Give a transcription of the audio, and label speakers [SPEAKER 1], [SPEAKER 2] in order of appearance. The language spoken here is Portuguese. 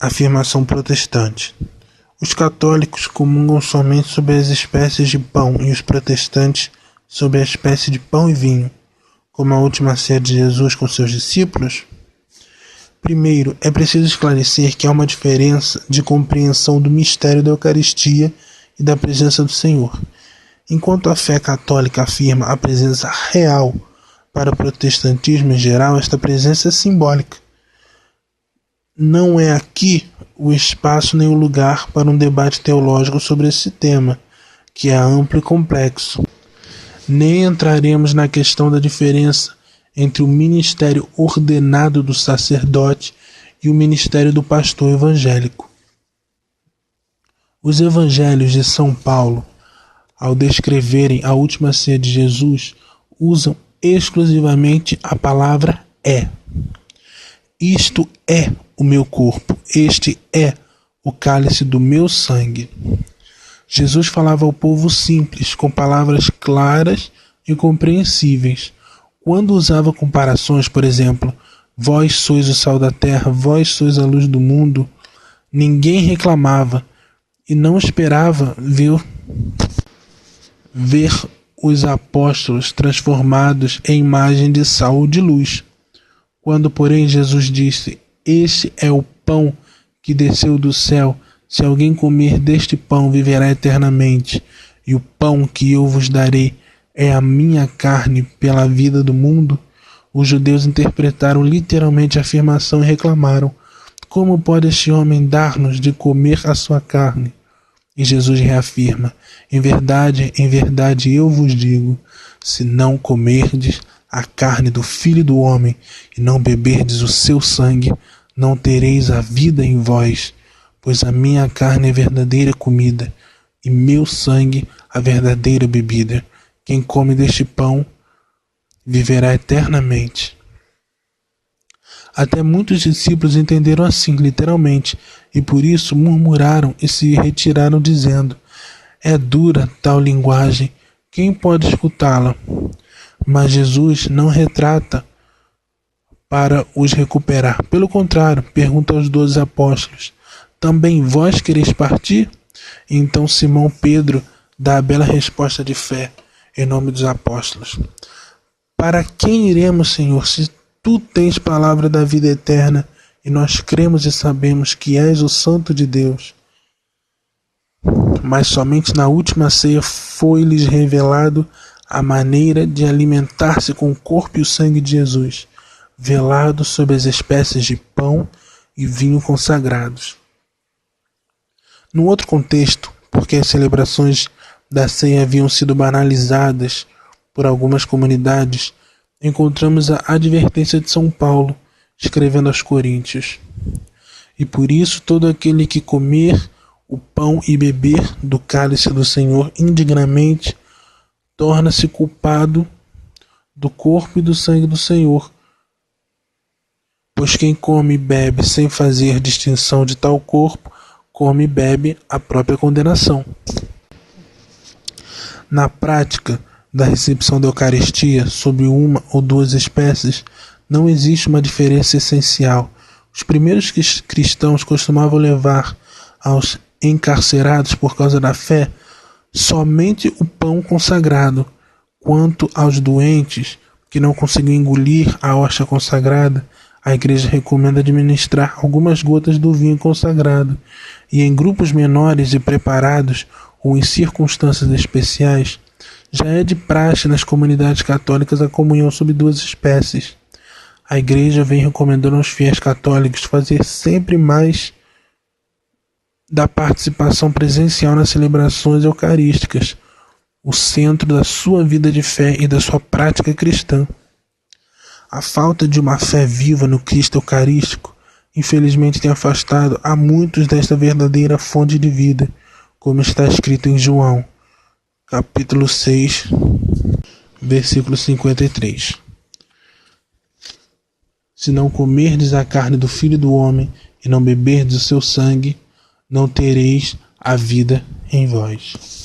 [SPEAKER 1] Afirmação protestante. Os católicos comungam somente sobre as espécies de pão e os protestantes sobre a espécie de pão e vinho, como a última ceia de Jesus com seus discípulos? Primeiro, é preciso esclarecer que há uma diferença de compreensão do mistério da Eucaristia e da presença do Senhor. Enquanto a fé católica afirma a presença real, para o protestantismo em geral, esta presença é simbólica. Não é aqui o espaço nem o lugar para um debate teológico sobre esse tema, que é amplo e complexo. Nem entraremos na questão da diferença entre o ministério ordenado do sacerdote e o ministério do pastor evangélico. Os evangelhos de São Paulo, ao descreverem a última ceia de Jesus, usam exclusivamente a palavra é. Isto é o meu corpo, este é o cálice do meu sangue. Jesus falava ao povo simples, com palavras claras e compreensíveis. Quando usava comparações, por exemplo, vós sois o sal da terra, vós sois a luz do mundo, ninguém reclamava e não esperava ver os apóstolos transformados em imagem de sal ou de luz. Quando, porém, Jesus disse: este é o pão que desceu do céu, se alguém comer deste pão viverá eternamente, e o pão que eu vos darei é a minha carne pela vida do mundo, os judeus interpretaram literalmente a afirmação e reclamaram: como pode este homem dar-nos de comer a sua carne? E Jesus reafirma: em verdade, eu vos digo, se não comerdes a carne do Filho do Homem e não beberdes o seu sangue, não tereis a vida em vós, pois a minha carne é verdadeira comida, e meu sangue a verdadeira bebida. Quem come deste pão viverá eternamente. Até muitos discípulos entenderam assim, literalmente, e por isso murmuraram e se retiraram, dizendo: é dura tal linguagem, quem pode escutá-la? Mas Jesus não retrata para os recuperar. Pelo contrário, pergunta aos 12 apóstolos: também vós quereis partir? E então Simão Pedro dá a bela resposta de fé em nome dos apóstolos: para quem iremos, Senhor, se tu tens palavra da vida eterna e nós cremos e sabemos que és o Santo de Deus? Mas somente na última ceia foi-lhes revelado a maneira de alimentar-se com o corpo e o sangue de Jesus, velado sobre as espécies de pão e vinho consagrados. No outro contexto, porque as celebrações da ceia haviam sido banalizadas por algumas comunidades, encontramos a advertência de São Paulo, escrevendo aos Coríntios: e por isso todo aquele que comer o pão e beber do cálice do Senhor indignamente torna-se culpado do corpo e do sangue do Senhor. Pois quem come e bebe sem fazer distinção de tal corpo, come e bebe a própria condenação. Na prática da recepção da Eucaristia sobre uma ou duas espécies, não existe uma diferença essencial. Os primeiros cristãos costumavam levar aos encarcerados por causa da fé somente o pão consagrado. Quanto aos doentes que não conseguiam engolir a hóstia consagrada, a Igreja recomenda administrar algumas gotas do vinho consagrado, e em grupos menores e preparados ou em circunstâncias especiais, já é de praxe nas comunidades católicas a comunhão sob duas espécies. A Igreja vem recomendando aos fiéis católicos fazer sempre mais da participação presencial nas celebrações eucarísticas, o centro da sua vida de fé e da sua prática cristã. A falta de uma fé viva no Cristo Eucarístico, infelizmente, tem afastado a muitos desta verdadeira fonte de vida, como está escrito em João, capítulo 6, versículo 53. Se não comerdes a carne do Filho do Homem e não beberdes o seu sangue, não tereis a vida em vós.